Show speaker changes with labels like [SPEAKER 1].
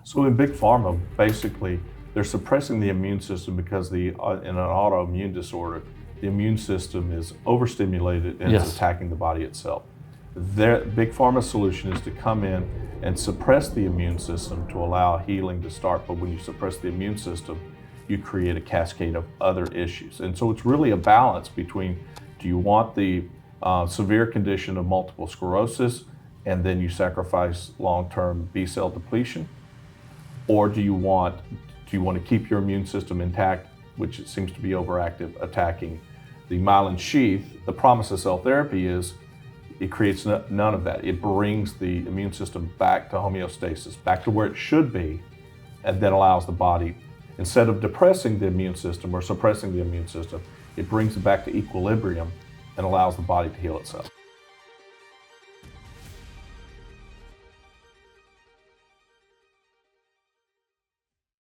[SPEAKER 1] So in big pharma, basically, they're suppressing the immune system because in an autoimmune disorder, the immune system is overstimulated and it's attacking the body itself. Their big pharma's solution is to come in and suppress the immune system to allow healing to start. But when you suppress the immune system, you create a cascade of other issues. And so it's really a balance between, do you want the severe condition of multiple sclerosis and then you sacrifice long-term B-cell depletion? Or do you want to keep your immune system intact, which it seems to be overactive, attacking the myelin sheath? The promise of cell therapy is it creates none of that. It brings the immune system back to homeostasis, back to where it should be, and then allows the body, instead of depressing the immune system or suppressing the immune system, it brings it back to equilibrium and allows the body to heal itself.